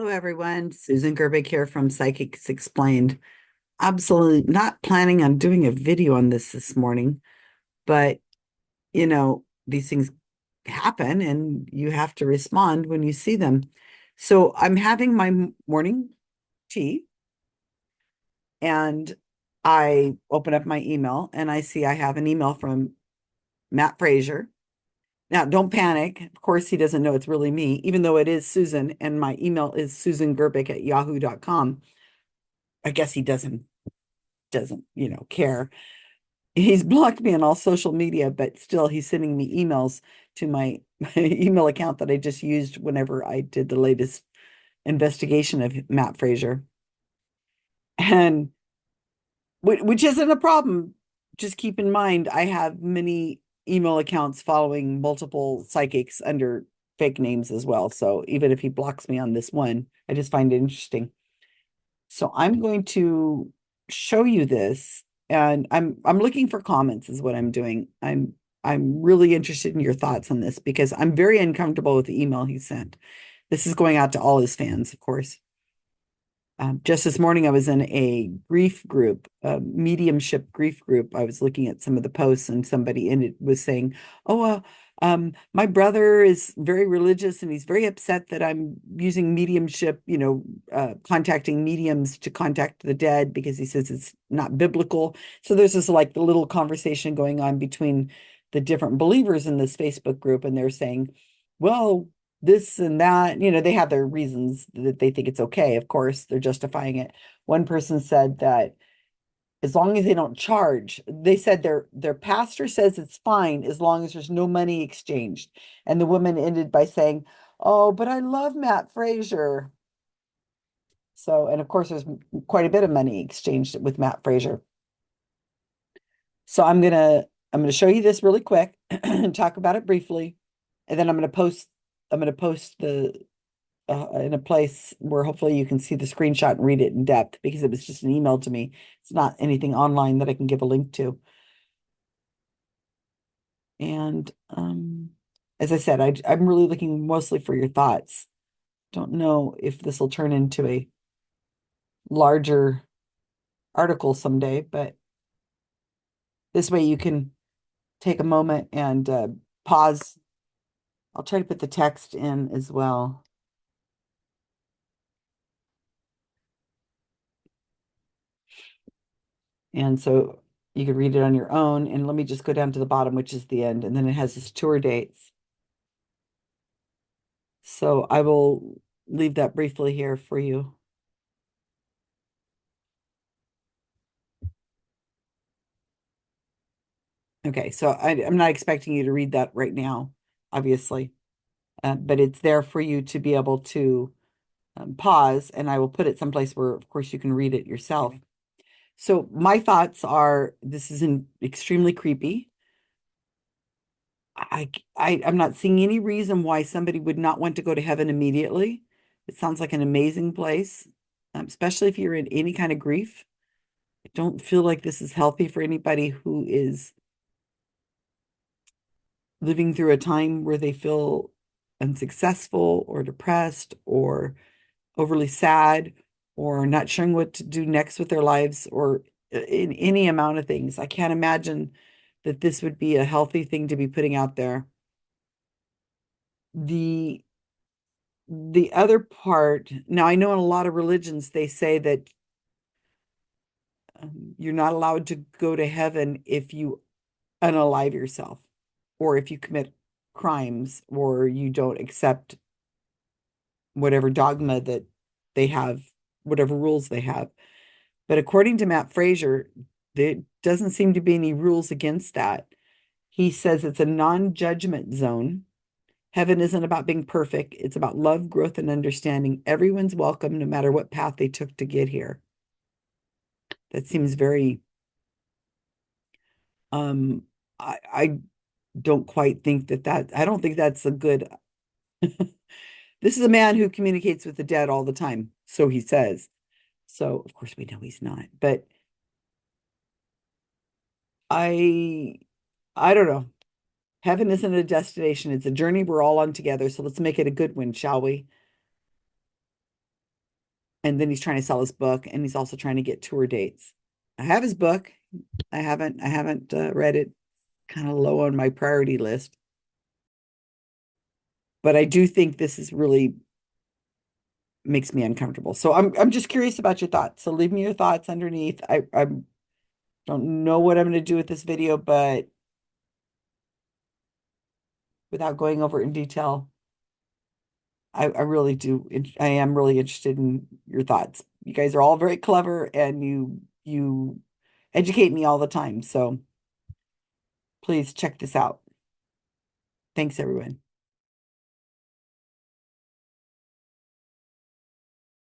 Hello, everyone. Susan Gerbic here from Psychics Explained. Absolutely not planning on doing a video on this morning, but these things happen and you have to respond when you see them. So I'm having my morning tea and I open up my email and I see I have an email from Matt Fraser. Now, don't panic. Of course, he doesn't know it's really me, even though it is Susan, and my email is susangerbic@yahoo.com. I guess he doesn't care. He's blocked me on all social media, but still he's sending me emails to my email account that I just used whenever I did the latest investigation of Matt Fraser. And which isn't a problem. Just keep in mind, I have many email accounts following multiple psychics under fake names as well. So even if he blocks me on this one, I just find it interesting. So I'm going to show you this, and I'm looking for comments is what I'm doing. I'm really interested in your thoughts on this because I'm very uncomfortable with the email he sent. This is going out to all his fans, of course. Just this morning, I was in a grief group, a mediumship grief group. I was looking at some of the posts, and somebody in it was saying, "Oh, my brother is very religious, and he's very upset that I'm using mediumship, contacting mediums to contact the dead because he says it's not biblical." So there's this like the little conversation going on between the different believers in this Facebook group, and they're saying, "Well, this and that, they have their reasons that they think it's okay. Of course, they're justifying it." One person said that as long as they don't charge, they said their pastor says it's fine as long as there's no money exchanged. And the woman ended by saying, "Oh, but I love Matt Fraser." So, and of course, there's quite a bit of money exchanged with Matt Fraser. So I'm gonna show you this really quick and talk about it briefly, and then I'm gonna post the in a place where hopefully you can see the screenshot and read it in depth because it was just an email to me. It's not anything online that I can give a link to. And as I said, I'm really looking mostly for your thoughts. Don't know if this will turn into a larger article someday, but this way you can take a moment and pause. I'll try to put the text in as well. And so you can read it on your own. And let me just go down to the bottom, which is the end. And then it has his tour dates. So I will leave that briefly here for you. Okay, so I'm not expecting you to read that right now, obviously, but it's there for you to be able to pause, and I will put it someplace where, of course, you can read it yourself. So my thoughts are this is extremely creepy. I'm not seeing any reason why somebody would not want to go to heaven immediately. It sounds like an amazing place, especially if you're in any kind of grief. I don't feel like this is healthy for anybody who is living through a time where they feel unsuccessful or depressed or overly sad or not sure what to do next with their lives or in any amount of things. I can't imagine that this would be a healthy thing to be putting out there. The the other part, now I know in a lot of religions they say that you're not allowed to go to heaven if you unalive yourself or if you commit crimes or you don't accept whatever dogma that they have, whatever rules they have. But according to Matt Fraser, there doesn't seem to be any rules against that. He says it's a non-judgment zone. Heaven isn't about being perfect. It's about love, growth, and understanding. Everyone's welcome, no matter what path they took to get here. That seems very, um, I don't quite think I don't think that's a good, this is a man who communicates with the dead all the time. So he says. So of course we know he's not, but I, I don't know. Heaven isn't a destination. It's a journey we're all on together. So let's make it a good one, shall we? And then he's trying to sell his book, and he's also trying to get tour dates. I have his book. I haven't read it. Kind of low on my priority list, but I do think this is really makes me uncomfortable. So I'm just curious about your thoughts. So leave me your thoughts underneath. I don't know what I'm going to do with this video, but without going over it in detail, I really do. I am really interested in your thoughts. You guys are all very clever, and you educate me all the time. So please check this out. Thanks, everyone.